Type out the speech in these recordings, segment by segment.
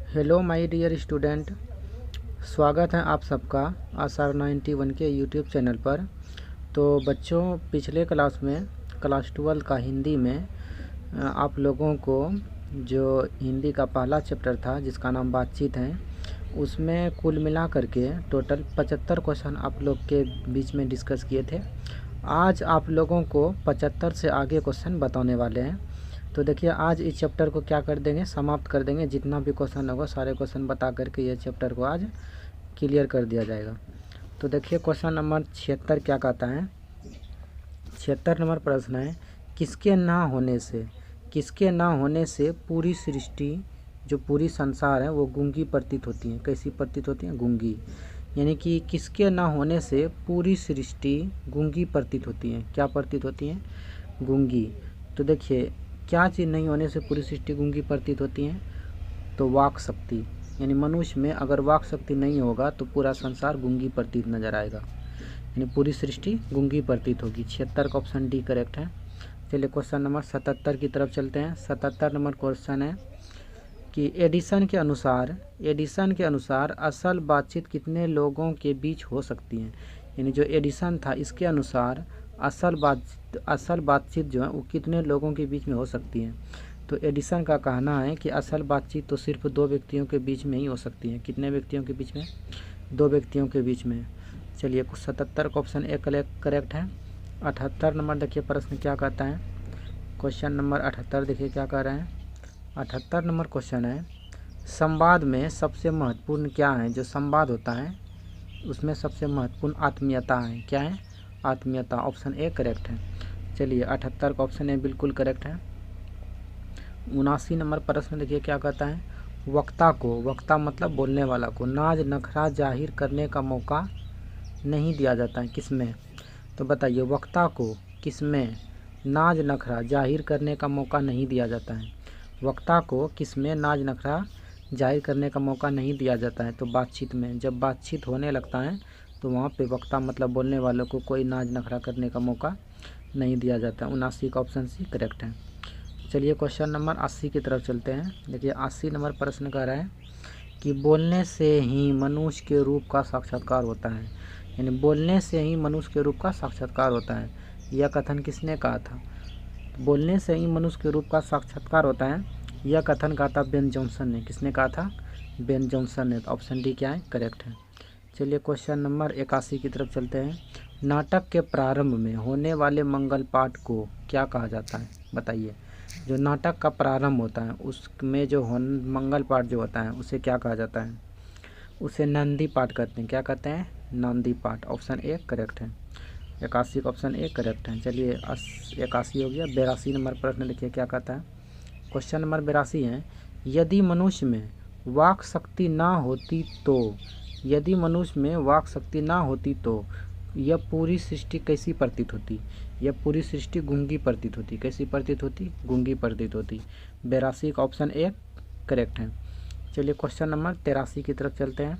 Hello my dear student, स्वागत है आप सबका आसार 91 के यूट्यूब चैनल पर। तो बच्चों, पिछले क्लास में क्लास 12 का हिंदी में आप लोगों को जो हिंदी का पहला चैप्टर था जिसका नाम बातचीत है, उसमें कुल मिला करके टोटल 75 क्वेश्चन आप लोग के बीच में डिस्कस किए थे। आज आप लोगों को 75 से आगे क्वेश्चन बताने वाले हैं। तो देखिए, आज इस चैप्टर को क्या कर देंगे, समाप्त कर देंगे। जितना भी क्वेश्चन होगा सारे क्वेश्चन बता करके ये चैप्टर को आज क्लियर कर दिया जाएगा। तो देखिए, क्वेश्चन नंबर 76 क्या कहता है। 76 नंबर प्रश्न है, किसके ना होने से पूरी सृष्टि, जो पूरी संसार है, वो गूंगी प्रतीत होती है। कैसी प्रतीत होती है? गूंगी। यानी कि किसके ना होने से पूरी सृष्टि गूंगी प्रतीत होती है। क्या प्रतीत होती है? गूंगी। तो देखिए, क्या चीज़ नहीं होने से पूरी सृष्टि गूंगी प्रतीत होती है? तो वाक शक्ति। यानी मनुष्य में अगर वाक शक्ति नहीं होगा तो पूरा संसार गूंगी प्रतीत नजर आएगा, यानी पूरी सृष्टि गूंगी प्रतीत होगी। 76 का ऑप्शन डी करेक्ट है। चलिए क्वेश्चन नंबर 77 की तरफ चलते हैं। 77 नंबर क्वेश्चन है कि एडिसन के अनुसार असल बातचीत कितने लोगों के बीच हो सकती है। यानी जो एडिसन था, इसके अनुसार असल बातचीत जो है वो कितने लोगों के बीच में हो सकती है। तो एडिसन का कहना है कि असल बातचीत तो सिर्फ 2 व्यक्तियों के बीच में ही हो सकती है। कितने व्यक्तियों के बीच में? 2 व्यक्तियों के बीच में। चलिए 77 का ऑप्शन ए करेक्ट है। 78 नंबर देखिए प्रश्न क्या कहता है। क्वेश्चन नंबर 78 देखिए क्या कह रहे हैं। 78 नंबर क्वेश्चन है, संवाद में सबसे महत्वपूर्ण क्या है? जो संवाद होता है उसमें सबसे महत्वपूर्ण आत्मीयता है। क्या है? आत्मीयता। ऑप्शन ए करेक्ट है। चलिए 78 का ऑप्शन ए बिल्कुल करेक्ट है। 79 नंबर प्रश्न देखिए क्या कहता है, वक्ता मतलब बोलने वाला को नाज नखरा जाहिर करने का मौका नहीं दिया जाता है। किसमें? तो बताइए, वक्ता को किसमें नाज नखरा जाहिर करने का मौका नहीं दिया जाता है? वक्ता को किसमें नाज नखरा जाहिर करने का मौका नहीं दिया जाता है? तो बातचीत में। जब बातचीत होने लगता है तो वहाँ पे वक्ता मतलब बोलने वालों को कोई नाज नखरा करने का मौका नहीं दिया जाता है। 79 का ऑप्शन सी करेक्ट है। चलिए क्वेश्चन नंबर 80 की तरफ चलते हैं। देखिए 80 नंबर प्रश्न कह रहा है कि बोलने से ही मनुष्य के रूप का साक्षात्कार होता है। यानी बोलने से ही मनुष्य के रूप का साक्षात्कार होता है। यह कथन किसने कहा था? बोलने से ही मनुष्य के रूप का साक्षात्कार होता है, यह कथन कहा था बेन जॉनसन ने। किसने कहा था? बेन जॉनसन ने। तो ऑप्शन डी क्या है? करेक्ट है। चलिए क्वेश्चन नंबर 81 की तरफ चलते हैं। नाटक के प्रारंभ में होने वाले मंगल पाठ को क्या कहा जाता है? बताइए। जो नाटक का प्रारंभ होता है उसमें जो मंगल पाठ जो होता है उसे क्या कहा जाता है? उसे नंदी पाठ कहते हैं। क्या कहते हैं? नंदी पाठ। ऑप्शन ए करेक्ट है। 81 का ऑप्शन ए करेक्ट है। चलिए 81 हो गया। 82 नंबर प्रश्न देखिए क्या कहता है। क्वेश्चन नंबर 82 है, यदि मनुष्य में वाक शक्ति ना होती तो यह पूरी सृष्टि कैसी प्रतीत होती? यह पूरी सृष्टि गूंगी प्रतीत होती। कैसी प्रतीत होती? गूंगी प्रतीत होती। 82 का ऑप्शन ए करेक्ट है। चलिए क्वेश्चन नंबर 83 की तरफ चलते हैं।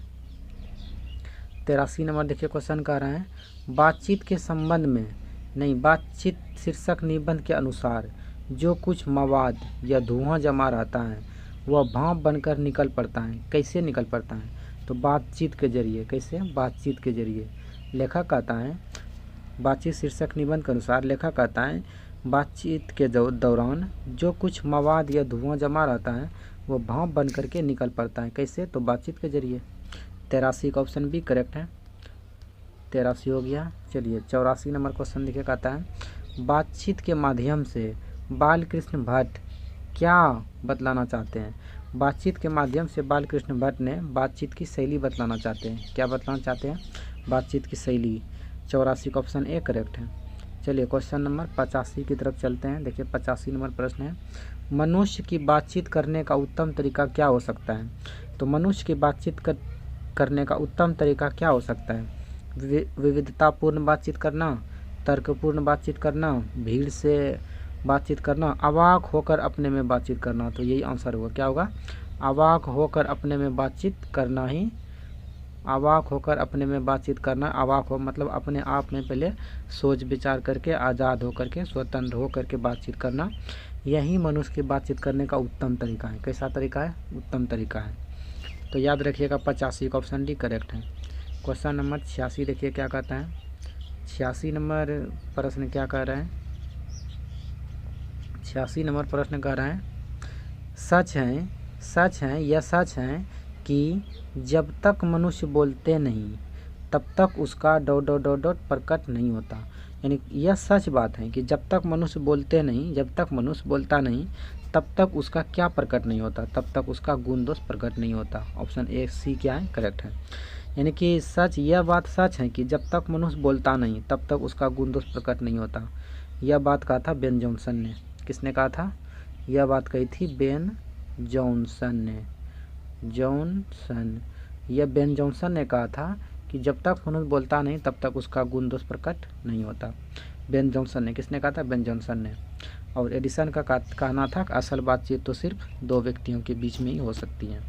83 नंबर देखिए क्वेश्चन कह रहा है, बातचीत के संबंध में बातचीत शीर्षक निबंध के अनुसार जो कुछ मवाद या धुआं जमा रहता है वह भाप बनकर निकल पड़ता है। कैसे निकल पड़ता है? तो बातचीत के जरिए। कैसे? बातचीत के जरिए। लेखक कहता है, बातचीत शीर्षक निबंध के अनुसार लेखक कहता है, बातचीत के दौरान जो कुछ मवाद या धुआं जमा रहता है वो भाप बन करके निकल पड़ता है। कैसे? तो बातचीत के जरिए। 83 का ऑप्शन बी करेक्ट है। 83 हो गया। चलिए 84 नंबर क्वेश्चन देखिए कहता है, बातचीत के माध्यम से बालकृष्ण भट्ट क्या बतलाना चाहते हैं? बातचीत के माध्यम से बालकृष्ण भट्ट ने बातचीत की शैली बतलाना चाहते हैं। क्या बतलाना चाहते हैं? बातचीत की शैली। 84 का ऑप्शन ए करेक्ट है। चलिए क्वेश्चन नंबर 85 की तरफ चलते हैं। देखिए 85 नंबर प्रश्न है, मनुष्य की बातचीत करने का उत्तम तरीका क्या हो सकता है? तो मनुष्य की बातचीत करने का उत्तम तरीका क्या हो सकता है? विविधतापूर्ण बातचीत करना, तर्कपूर्ण बातचीत करना, भीड़ से बातचीत करना, अवाक होकर अपने में बातचीत करना। तो यही आंसर होगा। क्या होगा? अवाक होकर अपने में बातचीत करना ही। अवाक होकर अपने में बातचीत करना। अवाक हो मतलब अपने आप में पहले सोच विचार करके, आज़ाद होकर के, स्वतंत्र होकर के बातचीत करना। यही मनुष्य की बातचीत करने का उत्तम तरीका है। कैसा तरीका है? उत्तम तरीका है। तो याद रखिएगा 85 का ऑप्शन डी करेक्ट है। क्वेश्चन नंबर 86 देखिए क्या कहता है। 86 नंबर प्रश्न क्या कह रहा है। 86 नंबर प्रश्न कह रहा है, सच है यह सच है कि जब तक मनुष्य बोलते नहीं तब तक उसका डॉट प्रकट नहीं होता। यानी यह सच बात है कि जब तक मनुष्य बोलते नहीं, जब तक मनुष्य बोलता नहीं तब तक उसका क्या प्रकट नहीं होता, तब तक उसका गुण दोष प्रकट नहीं होता। ऑप्शन ए सी क्या है, करेक्ट है। यानी कि सच, यह बात सच है कि जब तक मनुष्य बोलता नहीं तब तक उसका गुण दोष प्रकट नहीं होता। यह बात कहा था बेन जॉनसन ने। किसने कहा था? यह बात कही थी बेन जॉनसन ने। यह बेन जॉनसन ने कहा था कि जब तक मनुष्य बोलता नहीं तब तक उसका गुण दोष प्रकट नहीं होता। बेन जॉनसन ने। किसने कहा था? बेन जॉनसन ने। और एडिसन का कहना था कि असल बातचीत तो सिर्फ दो व्यक्तियों के बीच में ही हो सकती है।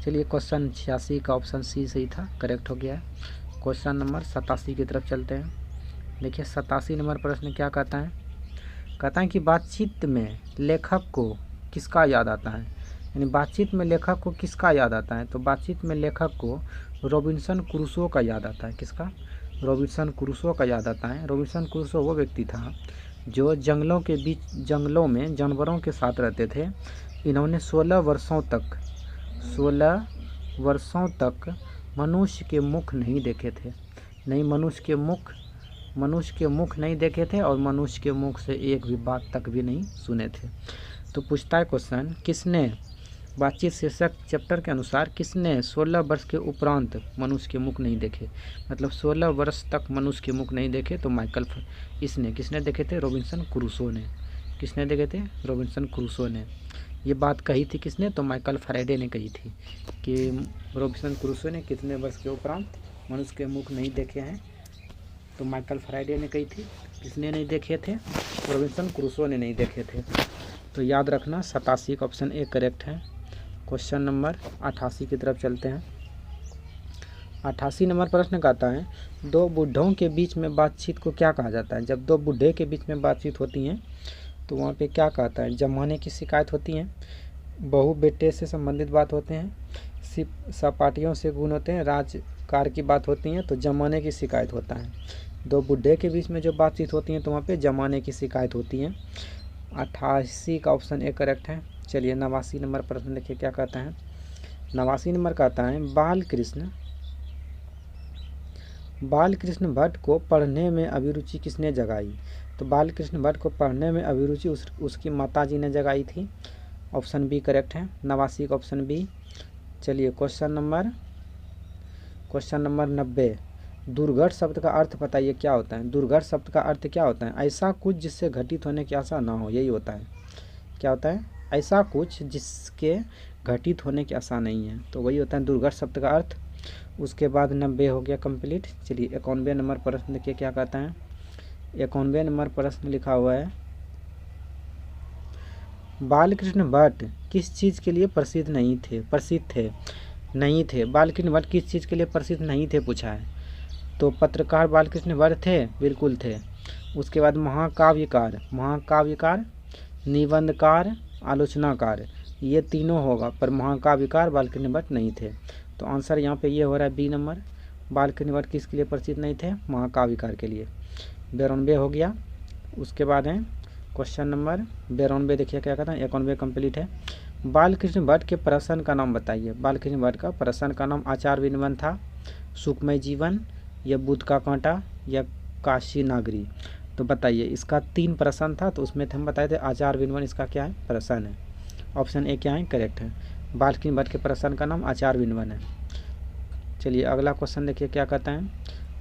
चलिए क्वेश्चन 86 का ऑप्शन सी सही था, करेक्ट हो गया है। क्वेश्चन नंबर 87 की तरफ चलते हैं। देखिए 87 नंबर प्रश्न क्या कहता है। कहता है कि बातचीत में लेखक को किसका याद आता है। यानी बातचीत में लेखक को किसका याद आता है। तो बातचीत में लेखक को रॉबिन्सन क्रूसो का याद आता है। किसका? रॉबिन्सन क्रूसो का याद आता है। रॉबिन्सन क्रूसो वो व्यक्ति था जो जंगलों में जानवरों के साथ रहते थे। इन्होंने 16 वर्षों तक मनुष्य के मुख नहीं देखे थे। नहीं, मनुष्य के मुख नहीं देखे थे और मनुष्य के मुख से एक भी बात तक भी नहीं सुने थे। तो पूछता है क्वेश्चन, किसने बातचीत शीर्षक चैप्टर के अनुसार किसने 16 वर्ष के उपरांत मनुष्य के मुख नहीं देखे। मतलब 16 वर्ष तक मनुष्य के मुख नहीं देखे। तो किसने देखे थे? रॉबिन्सन क्रूसो ने। किसने देखे थे? रॉबिन्सन क्रूसो ने। ये बात कही थी किसने? तो माइकल फैराडे ने कही थी कि रॉबिन्सन क्रूसो ने कितने वर्ष के उपरांत मनुष्य के मुख नहीं देखे हैं। तो माइकल फैराडे ने कही थी। किसने नहीं देखे थे? रॉबिन्सन क्रूसो ने नहीं देखे थे। तो याद रखना 87 का ऑप्शन ए करेक्ट है। क्वेश्चन नंबर 88 की तरफ चलते हैं। 88 नंबर प्रश्न कहता है, दो बुढ़ों के बीच में बातचीत को क्या कहा जाता है। जब दो बुढ़े के बीच में बातचीत होती हैं तो वहाँ पे क्या कहता है। जमाने की शिकायत होती है, बहू बेटे से संबंधित बात होते हैं, सहपाठियों से गुण होते हैं, राजकार की बात होती है तो जमाने की शिकायत होता है। दो बुढ़े के बीच में जो बातचीत होती है तो वहाँ पे जमाने की शिकायत होती है। 88 का ऑप्शन ए करेक्ट है। चलिए 89 नंबर प्रश्न देखिए क्या कहता है। 89 नंबर कहता है, बालकृष्ण भट्ट को पढ़ने में अभिरुचि किसने जगाई। तो बालकृष्ण भट्ट को पढ़ने में अभिरुचि उसकी माताजी ने जगाई थी। ऑप्शन बी करेक्ट है। 89 का ऑप्शन बी। चलिए क्वेश्चन नंबर 90। दुर्घट शब्द का अर्थ बताइए क्या होता है। दुर्घट शब्द का अर्थ क्या होता है? ऐसा कुछ जिससे घटित होने की आशा ना हो, यही होता है। क्या होता है? ऐसा कुछ जिसके घटित होने की आशा नहीं है, तो वही होता है दुर्घट शब्द का अर्थ। उसके बाद 90 हो गया कंप्लीट। चलिए 91 नंबर प्रश्न देखिए क्या कहता है। 91 नंबर प्रश्न लिखा हुआ है, बालकृष्ण भट्ट किस चीज़ के लिए प्रसिद्ध थे। बालकृष्ण भट्ट किस चीज़ के लिए प्रसिद्ध नहीं थे पूछा है। तो पत्रकार बालकृष्ण भट्ट थे, बिल्कुल थे। उसके बाद महाकाव्यकार, निबंधकार, आलोचनाकार, ये तीनों होगा, पर महाकाव्यकार बालकृष्ण भट्ट नहीं थे। तो आंसर यहाँ पे ये हो रहा है बी नंबर। बालकृष्ण भट्ट किसके लिए प्रसिद्ध नहीं थे? महाकाव्यकार के लिए। 92 हो गया। उसके बाद है क्वेश्चन नंबर 92 देखिए क्या कहता है। 91 कंप्लीट है। बालकृष्ण भट्ट के प्रसन्न का नाम बताइए। बालकृष्ण भट्ट का प्रसन्न का नाम आचार विनवन था, सुखमय जीवन, या बुद्ध का कांटा, या काशी नागरी। तो बताइए, इसका 3 प्रश्न था तो उसमें हम बताए थे आचार विनवन इसका क्या है? प्रश्न है। ऑप्शन ए क्या है? करेक्ट है। बालकृष्ण भट्ट के प्रश्न का नाम आचार विनवन है। चलिए अगला क्वेश्चन देखिए क्या कहता है।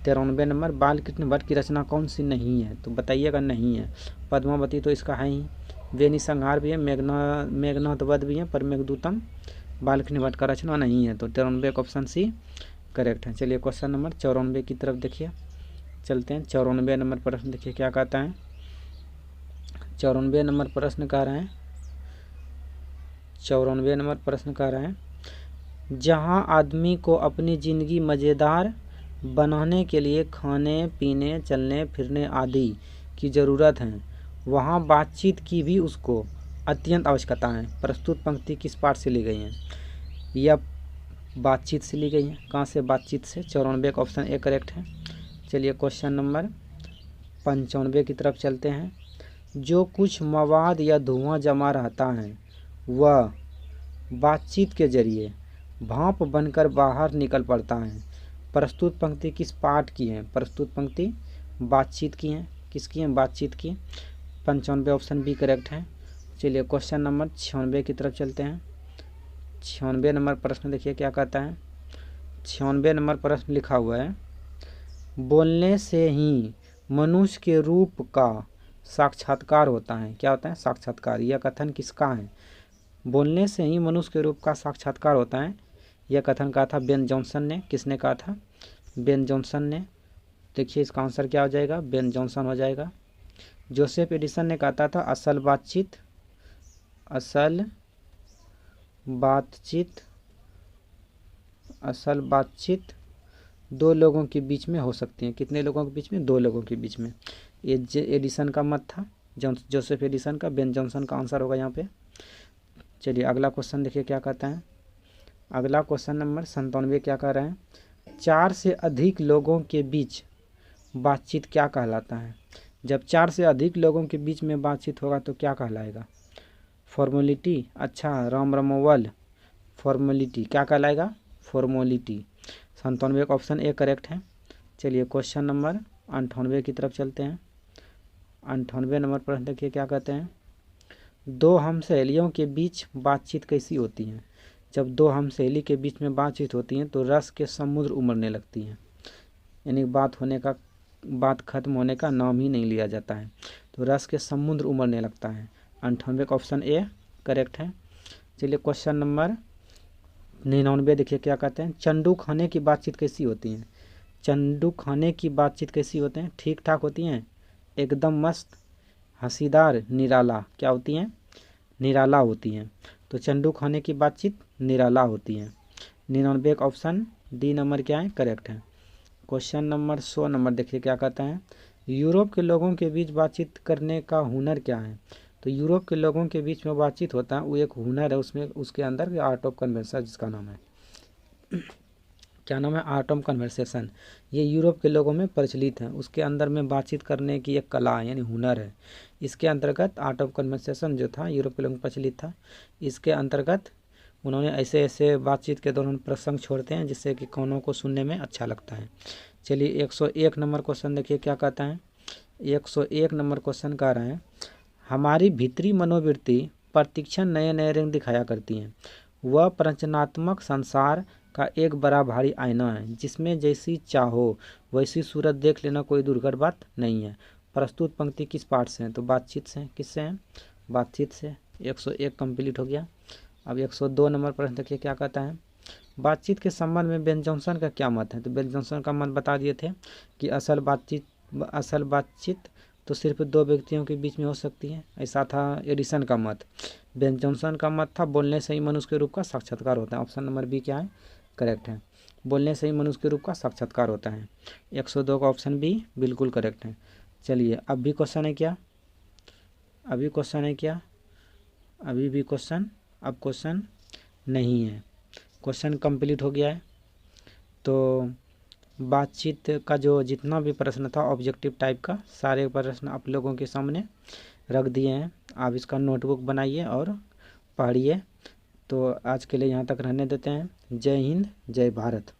93 नंबर, बालकृष्ण भट्ट की रचना कौन सी नहीं है। तो बताइएगा नहीं है। पद्मावती तो इसका है ही, वेणी संहार भी है, मेघनाद वध भी है, पर मेघदूतम बालकृष्ण भट्ट का रचना नहीं है। तो 93 का ऑप्शन सी करेक्ट है। चलिए क्वेश्चन नंबर 94 की तरफ देखिए चलते हैं। 94 नंबर प्रश्न देखिए क्या कहता है। 94 नंबर प्रश्न कह रहे हैं, 94 नंबर प्रश्न कह रहे हैं, जहां आदमी को अपनी ज़िंदगी मज़ेदार बनाने के लिए खाने पीने चलने फिरने आदि की ज़रूरत है, वहां बातचीत की भी उसको अत्यंत आवश्यकता है। प्रस्तुत पंक्ति किस पाठ से ली गई है। बातचीत से ली गई हैं। कहाँ से? बातचीत से। 94 का ऑप्शन ए करेक्ट है। चलिए क्वेश्चन नंबर 95 की तरफ चलते हैं। जो कुछ मवाद या धुआं जमा रहता है वह बातचीत के जरिए भाप बनकर बाहर निकल पड़ता है। प्रस्तुत पंक्ति किस पाठ की है? प्रस्तुत पंक्ति बातचीत की है। किसकी है? बातचीत की। 95 ऑप्शन बी करेक्ट है। चलिए क्वेश्चन नंबर 96 की तरफ चलते हैं। 96 नंबर प्रश्न देखिए क्या कहता है। 96 नंबर प्रश्न लिखा हुआ है, बोलने से ही मनुष्य के रूप का साक्षात्कार होता है। क्या होता है? साक्षात्कार। यह कथन किसका है? बोलने से ही मनुष्य के रूप का साक्षात्कार होता है। यह कथन कहा था बेन जॉनसन ने। किसने कहा था? बेन जॉनसन ने। देखिए इसका आंसर क्या हो जाएगा? बेन जॉनसन हो जाएगा। जोसेफ एडिसन ने कहा था असल बातचीत दो लोगों के बीच में हो सकती है। कितने लोगों के बीच में? दो लोगों के बीच में। ये एडिसन का मत था, जोसेफ एडिसन का। बेन जॉनसन का आंसर होगा यहाँ पे। चलिए अगला क्वेश्चन देखिए क्या कहता है। अगला क्वेश्चन नंबर 97 क्या कह रहे हैं, 4 से अधिक लोगों के बीच बातचीत क्या कहलाता है? जब 4 से अधिक लोगों के बीच में बातचीत होगा तो क्या कहलाएगा? फॉर्मेलिटी। अच्छा राम रमोवल, फॉर्मेलिटी। क्या कहलाएगा? फॉर्मेलिटी। 97 का ऑप्शन ए करेक्ट है। चलिए क्वेश्चन नंबर 98 की तरफ चलते हैं। 98 नंबर प्रश्न देखिए क्या कहते हैं, दो हमसहेलियों के बीच बातचीत कैसी होती है? जब दो हमसहेली के बीच में बातचीत होती है तो रस के समुद्र उमड़ने लगती हैं। यानी बात खत्म होने का नाम ही नहीं लिया जाता है, तो रस के समुद्र उमड़ने लगता है। 98 का ऑप्शन ए करेक्ट है। चलिए क्वेश्चन नंबर 99 देखिए क्या कहते हैं, चंडू खाने की बातचीत कैसी होती है? चंडू खाने की बातचीत कैसी होती हैं? ठीक ठाक होती हैं, एकदम मस्त, हंसीदार, निराला। क्या होती हैं? निराला होती हैं। तो चंडू खाने की बातचीत निराला होती है। 99 का ऑप्शन डी नंबर क्या है? करेक्ट है। क्वेश्चन नंबर 100 नंबर देखिए क्या कहता है, यूरोप के लोगों के बीच बातचीत करने का हुनर क्या है? तो यूरोप के लोगों के बीच में बातचीत होता है, वो एक हुनर है, उसमें उसके अंदर आर्ट ऑफ कन्वर्सेशन जिसका नाम है क्या नाम है? Art of conversation. ये यूरोप के लोगों में प्रचलित है, उसके अंदर में बातचीत करने की एक कला है, यानी हुनर है। इसके अंतर्गत आर्ट ऑफ कन्वर्सेशन जो था यूरोप के लोगों में प्रचलित था। इसके अंतर्गत उन्होंने ऐसे ऐसे बातचीत के दौरान प्रसंग छोड़ते हैं जिससे कि कानों को सुनने में अच्छा लगता है। चलिए 101 नंबर क्वेश्चन देखिए क्या कहता है। 101 नंबर क्वेश्चन कह रहे हैं, हमारी भीतरी मनोवृत्ति प्रतिक्षण नए नए रंग दिखाया करती हैं। वह प्ररचनात्मक संसार का एक बड़ा भारी आईना है जिसमें जैसी चाहो वैसी सूरत देख लेना कोई दुर्घट बात नहीं है। प्रस्तुत पंक्ति किस पाठ से है? तो बातचीत से। किससे है? बातचीत से। 101 कंप्लीट हो गया। अब 102 नंबर प्रश्न देखिए क्या कहता है, बातचीत के संबंध में बेन जॉनसन का क्या मत है? तो बेन जॉनसन का मत बता दिए थे कि असल बातचीत तो सिर्फ दो व्यक्तियों के बीच में हो सकती है, ऐसा था एडिसन का मत। बेन जॉनसन का मत था बोलने से ही मनुष्य के रूप का साक्षात्कार होता है। ऑप्शन नंबर बी क्या है? करेक्ट है। बोलने से ही मनुष्य के रूप का साक्षात्कार होता है। 102 का ऑप्शन बी बिल्कुल करेक्ट है। चलिए अब भी क्वेश्चन है क्या? अभी भी क्वेश्चन, अब क्वेश्चन नहीं है, क्वेश्चन कंप्लीट हो गया है। तो बातचीत का जो जितना भी प्रश्न था ऑब्जेक्टिव टाइप का, सारे प्रश्न आप लोगों के सामने रख दिए हैं। आप इसका नोटबुक बनाइए और पढ़िए। तो आज के लिए यहाँ तक रहने देते हैं। जय हिंद, जय भारत।